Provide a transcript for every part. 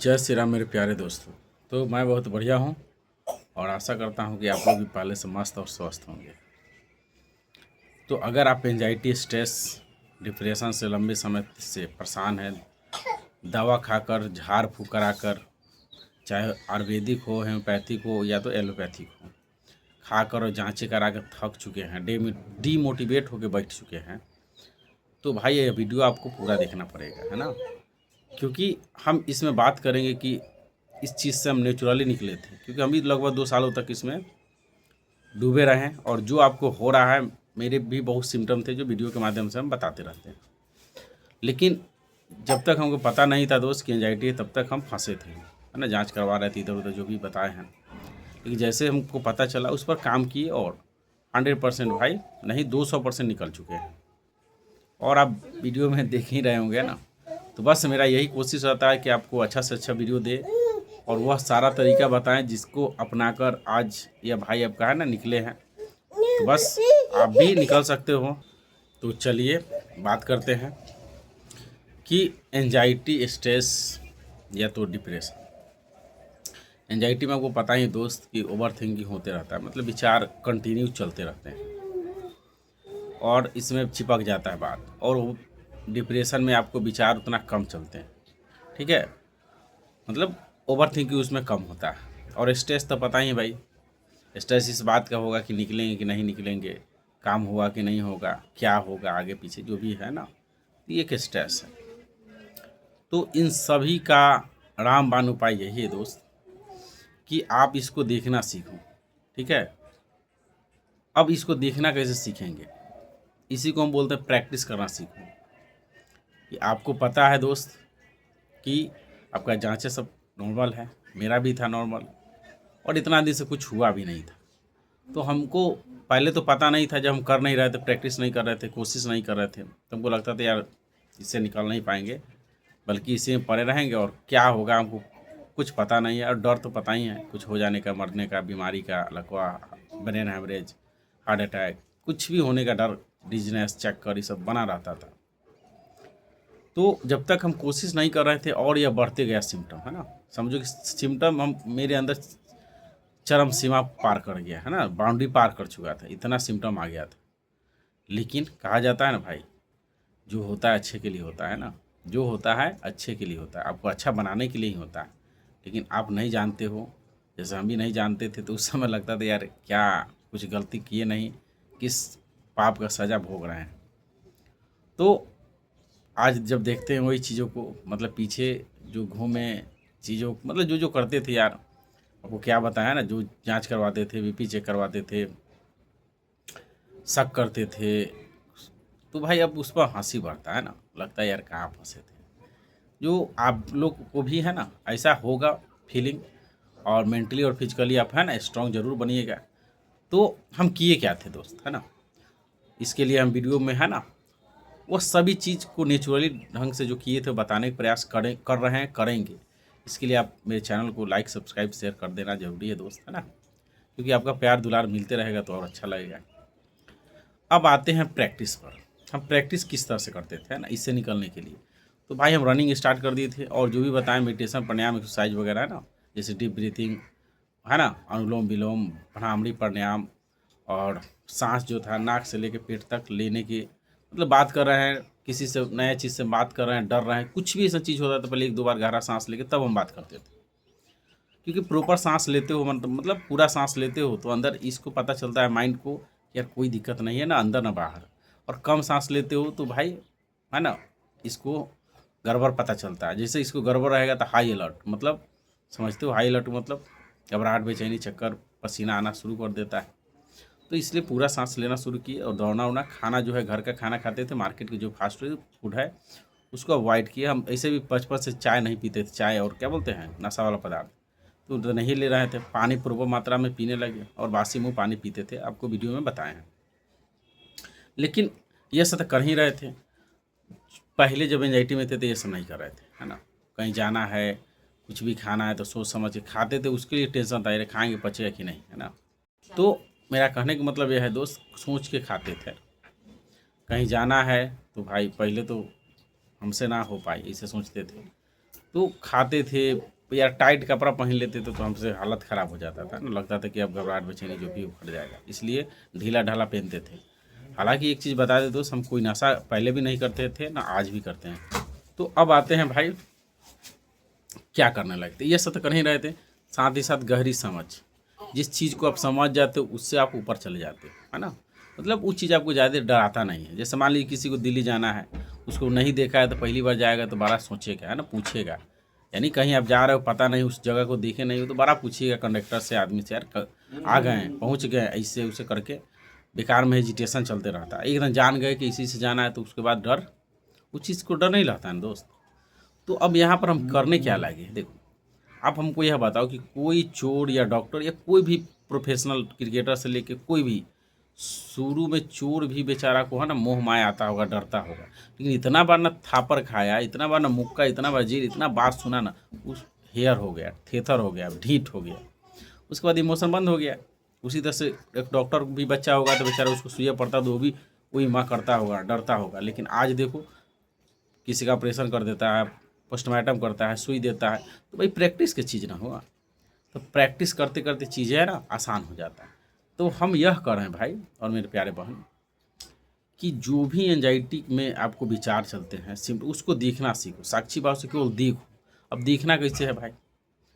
जय श्री राम मेरे प्यारे दोस्तों। तो मैं बहुत बढ़िया हूँ और आशा करता हूँ कि आप लोग भी पहले से मस्त और स्वस्थ होंगे। तो अगर आप एंजाइटी, स्ट्रेस, डिप्रेशन से लंबे समय से परेशान हैं, दवा खाकर, झाड़ फूँक कराकर, चाहे आयुर्वेदिक हो, होम्योपैथिक हो या तो एलोपैथिक हो, खाकर और जाँचें करा कर थक चुके हैं, डीमोटिवेट होकर बैठ चुके हैं, तो भाई ये वीडियो आपको पूरा देखना पड़ेगा, है ना। क्योंकि हम इसमें बात करेंगे कि इस चीज़ से हम नेचुरली निकले थे, क्योंकि हम भी लगभग 2 सालों तक इसमें डूबे रहे हैं और जो आपको हो रहा है, मेरे भी बहुत सिम्टम थे जो वीडियो के माध्यम से हम बताते रहते हैं। लेकिन जब तक हमको पता नहीं था दोस्त कि एंजाइटी है, तब तक हम फंसे थे, है ना, जांच करवा रहे थे इधर उधर जो भी बताए हैं। लेकिन जैसे हमको पता चला उस पर काम किए और 100% भाई नहीं 200% निकल चुके हैं। और आप वीडियो में देख ही रहे होंगे ना। तो बस मेरा यही कोशिश रहता है कि आपको अच्छा से अच्छा वीडियो दे और वह सारा तरीका बताएं जिसको अपनाकर आज यह भाई आपका है ना निकले हैं। तो बस आप भी निकल सकते हो। तो चलिए बात करते हैं कि एंजाइटी, स्ट्रेस या तो डिप्रेशन। एंजाइटी में आपको पता ही दोस्त कि ओवर थिंकिंग होते रहता है, मतलब विचार कंटिन्यू चलते रहते हैं और इसमें चिपक जाता है बात। और डिप्रेशन में आपको विचार उतना कम चलते हैं, ठीक है, मतलब ओवर थिंकिंग उसमें कम होता है। और स्ट्रेस तो पता ही है भाई, स्ट्रेस इस बात का होगा कि निकलेंगे कि नहीं निकलेंगे, काम हुआ कि नहीं होगा, क्या होगा आगे पीछे जो भी है ना, ये एक स्ट्रेस है। तो इन सभी का रामबाण उपाय यही है दोस्त कि आप इसको देखना सीखो, ठीक है। अब इसको देखना कैसे सीखेंगे, इसी को हम बोलते हैं प्रैक्टिस करना सीखो। कि आपको पता है दोस्त कि आपका जांचें सब नॉर्मल है, मेरा भी था नॉर्मल, और इतना दिन से कुछ हुआ भी नहीं था। तो हमको पहले तो पता नहीं था, जब हम कर नहीं रहे थे, प्रैक्टिस नहीं कर रहे थे, कोशिश नहीं कर रहे थे, तो हमको लगता था यार इससे निकल नहीं पाएंगे, बल्कि इसी में पड़े रहेंगे और क्या होगा हमको कुछ पता नहीं है। और डर तो पता ही है, कुछ हो जाने का, मरने का, बीमारी का, लकवा, ब्रेन हैमरेज, हार्ट अटैक, कुछ भी होने का डर, डिजीनेस, चक्कर, ये सब बना रहता था। तो जब तक हम कोशिश नहीं कर रहे थे और यह बढ़ते गया सिम्टम, है ना, समझो कि सिम्टम हम मेरे अंदर चरम सीमा पार कर गया, है ना, बाउंड्री पार कर चुका था, इतना सिम्टम आ गया था। लेकिन कहा जाता है ना भाई, जो होता है अच्छे के लिए होता है ना, जो होता है अच्छे के लिए होता है, आपको अच्छा बनाने के लिए ही होता है। लेकिन आप नहीं जानते हो, जैसे हम भी नहीं जानते थे, तो उस समय लगता था यार क्या कुछ गलती किए नहीं, किस पाप का सज़ा भोग रहे हैं। तो आज जब देखते हैं वही चीज़ों को, मतलब पीछे जो घूमे चीज़ों, मतलब जो जो करते थे यार, आपको क्या बताया ना, जो जांच करवाते थे, बीपी चेक करवाते थे, शक करते थे, तो भाई अब उस पर हंसी बढ़ता है ना, लगता है यार कहाँ फंसे थे। जो आप लोग को भी है ना ऐसा होगा फीलिंग, और मेंटली और फिजिकली आप है ना स्ट्रांग जरूर बनिएगा। तो हम किए क्या थे दोस्त, है ना, इसके लिए हम वीडियो में है ना वो सभी चीज़ को नेचुरली ढंग से जो किए थे बताने का प्रयास कर रहे हैं, करेंगे। इसके लिए आप मेरे चैनल को लाइक, सब्सक्राइब, शेयर कर देना जरूरी है दोस्त, है ना, क्योंकि आपका प्यार दुलार मिलते रहेगा तो और अच्छा लगेगा। अब आते हैं प्रैक्टिस पर। हम प्रैक्टिस किस तरह से करते थे, है ना, इससे निकलने के लिए। तो भाई हम रनिंग स्टार्ट कर दिए थे और जो भी बताएं मेडिटेशन, प्राणायाम, एक्सरसाइज वगैरह, है ना, जैसे डीप ब्रीथिंग, है ना, अनुलोम विलोम, भ्रामरी प्राणायाम, और सांस जो था नाक से लेके पेट तक लेने की, मतलब बात कर रहे हैं किसी से नया चीज़ से बात कर रहे हैं, डर रहे हैं, कुछ भी ऐसा चीज़ होता है तो पहले 1-2 बार गहरा सांस लेके तब हम बात करते थे। क्योंकि प्रॉपर सांस लेते हो, मतलब पूरा सांस लेते हो तो अंदर इसको पता चलता है माइंड को कि यार कोई दिक्कत नहीं है ना अंदर ना बाहर। और कम सांस लेते हो तो भाई है ना इसको गड़बड़ पता चलता है। जैसे इसको गड़बड़ रहेगा तो हाई अलर्ट, मतलब समझते हो, हाई अलर्ट मतलब घबराहट, बेचैनी, चक्कर, पसीना आना शुरू कर देता है। तो इसलिए पूरा सांस लेना शुरू किए और दौड़ना उड़ना, खाना जो है घर का खाना खाते थे, मार्केट के जो फास्ट फूड है उसको अवॉइड किए। हम ऐसे भी बचपन से चाय नहीं पीते थे, चाय और क्या बोलते हैं नशा वाला पदार्थ तो नहीं ले रहे थे, पानी प्रभुर मात्रा में पीने लगे और बासी मुंह पानी पीते थे, आपको वीडियो में बताए हैं। लेकिन ये सब तो कर ही रहे थे, पहले जब एंजाइटी में थे तो ये सब नहीं कर रहे थे, है ना। कहीं जाना है, कुछ भी खाना है तो सोच समझ के खाते थे, उसके लिए टेंशन था, खाएंगे पचेगा कि नहीं, है ना। तो मेरा कहने का मतलब यह है दोस्त, सोच के खाते थे। कहीं जाना है तो भाई पहले तो हमसे ना हो पाए इसे सोचते थे, तो खाते थे या टाइट कपड़ा पहन लेते थे तो हमसे हालत ख़राब हो जाता था ना, लगता था कि अब घबराहट बेचैनी जो भी उखड़ जाएगा, इसलिए ढीला ढाला पहनते थे। हालांकि एक चीज़ बता दें दोस्त, हम कोई नशा पहले भी नहीं करते थे ना आज भी करते हैं। तो अब आते हैं भाई क्या करने लगते, ये सब तो कर ही रहे थे, साथ ही साथ गहरी समझ। जिस चीज़ को आप समझ जाते हो उससे आप ऊपर चले जाते हो, है ना। मतलब वो चीज़ आपको ज़्यादा डराता नहीं है। जैसे मान लीजिए किसी को दिल्ली जाना है, उसको नहीं देखा है तो पहली बार जाएगा तो बड़ा सोचेगा, है ना, पूछेगा। यानी कहीं आप जा रहे हो, पता नहीं, उस जगह को देखे नहीं हो तो बड़ा पूछिएगा कंडक्टर से, आदमी से, यार आ गए हैं, पहुँच गए, ऐसे उसे करके बेकार में हेजिटेशन चलते रहता है। एकदम जान गए कि इसी से जाना है तो उसके बाद डर, उस चीज़ को डर नहीं लगता है दोस्त। तो अब यहाँ पर हम करने क्या लगे, देखो आप हमको यह बताओ कि कोई चोर या डॉक्टर या कोई भी प्रोफेशनल क्रिकेटर से लेके कोई भी, शुरू में चोर भी बेचारा को है ना मोह माया आता होगा, डरता होगा, लेकिन इतना बार ना थापर खाया, इतना बार ना मुक्का, इतना बार जेल, इतना बात सुना ना, उस हेयर हो गया, थेथर हो गया, ढीठ हो गया, उसके बाद इमोशन बंद हो गया। उसी तरह से एक डॉक्टर भी बच्चा होगा तो बेचारा उसको सुइया पड़ता तो वो भी वही माँ करता होगा, डरता होगा। लेकिन आज देखो किसी का ऑपरेशन कर देता है, पोस्टमार्टम करता है, सुई देता है, तो भाई प्रैक्टिस की चीज़ ना हुआ, तो प्रैक्टिस करते करते चीज़ें है ना आसान हो जाता है। तो हम यह कर रहे हैं भाई और मेरे प्यारे बहन कि जो भी एंजाइटी में आपको विचार चलते हैं सिर्फ उसको देखना सीखो, साक्षी भाव से केवल देखो। अब देखना कैसे है भाई,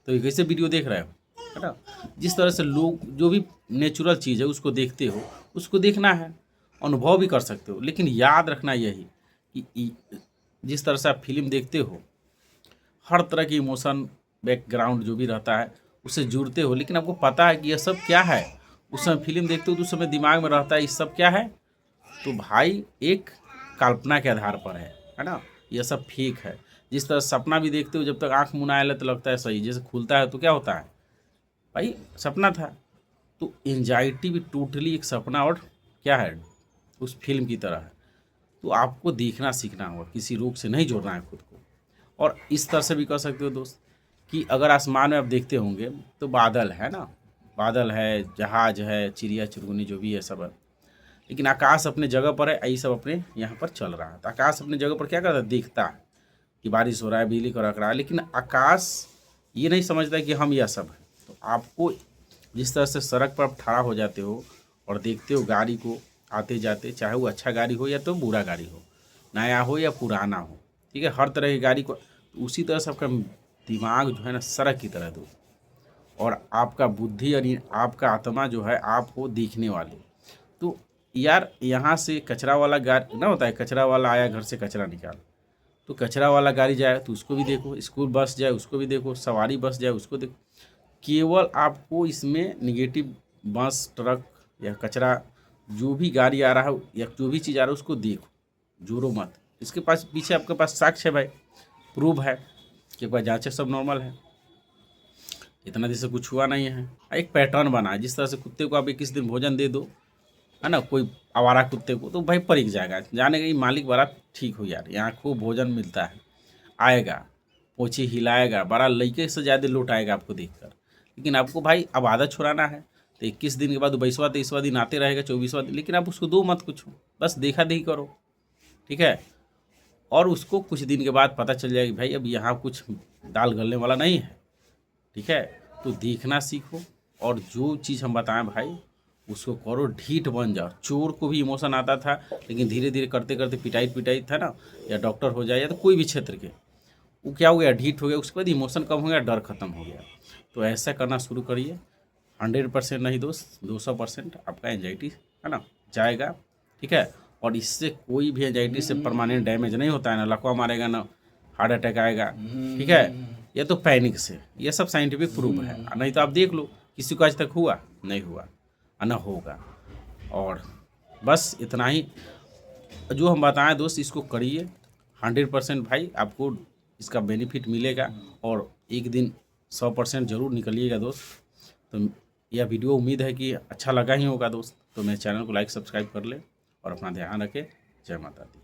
तो ये कैसे वीडियो देख रहे हो, है ना। जिस तरह से लोग जो भी नेचुरल चीज़ है उसको देखते हो, उसको देखना है, अनुभव भी कर सकते हो। लेकिन याद रखना यही कि जिस तरह से आप फिल्म देखते हो, हर तरह की इमोशन बैकग्राउंड जो भी रहता है उससे जुड़ते हो, लेकिन आपको पता है कि यह सब क्या है। उस समय फिल्म देखते हो तो उस समय दिमाग में रहता है ये सब क्या है, तो भाई एक कल्पना के आधार पर है ना, यह सब फेक है। जिस तरह सपना भी देखते हो, जब तक आँख मुना आए तो लगता है सही, जैसे खुलता है तो क्या होता है भाई सपना था। तो एंजाइटी भी टोटली एक सपना और क्या है, उस फिल्म की तरह है। तो आपको देखना सीखना होगा, किसी रोग से नहीं जोड़ना है खुद को। और इस तरह से भी कर सकते हो दोस्त कि अगर आसमान में आप देखते होंगे तो बादल है ना, बादल है, जहाज है, चिड़िया चुनमुनी जो भी है सब है, लेकिन आकाश अपने जगह पर है, यही सब अपने यहाँ पर चल रहा है। तो आकाश अपने जगह पर क्या करता है, देखता है कि बारिश हो रहा है, बिजली कड़क रहा है, लेकिन आकाश ये नहीं समझता कि हम यह सब है। तो आपको जिस तरह से सड़क पर आप खड़ा हो जाते हो और देखते हो गाड़ी को आते जाते, चाहे वो अच्छा गाड़ी हो या तो बुरा गाड़ी हो, नया हो या पुराना हो, ठीक है, हर तरह की गाड़ी को, तो उसी तरह से आपका दिमाग जो है ना सड़क की तरह दो, और आपका बुद्धि और आपका आत्मा जो है आप हो देखने वाले। तो यार यहाँ से कचरा वाला गाड़ी ना होता है, कचरा वाला आया घर से कचरा निकाल, तो कचरा वाला गाड़ी जाए तो उसको भी देखो, स्कूल बस जाए उसको भी देखो, सवारी बस जाए उसको देखो। केवल आपको इसमें निगेटिव बस, ट्रक या कचरा जो भी गाड़ी आ रहा है या जो भी चीज़ आ रहा है उसको देखो, जोरो मत। इसके पास पीछे आपके पास साक्ष्य है भाई, प्रूफ है कि एक बार जांचे सब नॉर्मल है, इतना दिन से कुछ हुआ नहीं है। एक पैटर्न बना है, जिस तरह से कुत्ते को आप 21 दिन भोजन दे दो, है ना, कोई आवारा कुत्ते को, तो भाई परिक जाएगा, जाने का मालिक बड़ा ठीक हो यार, यहाँ खूब भोजन मिलता है, आएगा, पोछी हिलाएगा, बड़ा लड़के से ज़्यादा लौट आएगा आपको देखकर। लेकिन आपको भाई अब आदत छुड़ाना है, तो 21 दिन के बाद 22वां 23वां दिन आते रहेगा, 24वां दिन, लेकिन आप उसको दो मत कुछ, बस देखा देखी करो, ठीक है। और उसको कुछ दिन के बाद पता चल जाएगा भाई अब यहाँ कुछ दाल गलने वाला नहीं है, ठीक है। तो देखना सीखो, और जो चीज़ हम बताएं भाई उसको करो, ढीठ बन जाओ। चोर को भी इमोशन आता था, लेकिन धीरे धीरे करते करते पिटाई पिटाई था ना, या डॉक्टर हो जाए या तो कोई भी क्षेत्र के, वो क्या हो गया, ढीठ हो गया, उसके बाद इमोशन कम हो गया, डर खत्म हो गया। तो ऐसा करना शुरू करिए, 100% नहीं दोस्त, 200% आपका एंजाइटी है ना जाएगा, ठीक है। और इससे कोई भी एंजाइटी से परमानेंट डैमेज नहीं होता है, ना लकवा मारेगा, ना हार्ट अटैक आएगा, ठीक है। ये तो पैनिक से, ये सब साइंटिफिक प्रूफ है, नहीं तो आप देख लो किसी को आज तक हुआ नहीं हुआ, ना होगा। और बस इतना ही जो हम बताएं दोस्त, इसको करिए, 100% भाई आपको इसका बेनिफिट मिलेगा, और एक दिन 100% ज़रूर निकलिएगा दोस्त। तो यह वीडियो उम्मीद है कि अच्छा लगा ही होगा दोस्त। तो मेरे चैनल को लाइक सब्सक्राइब कर ले और अपना ध्यान रखें। जय माता दी।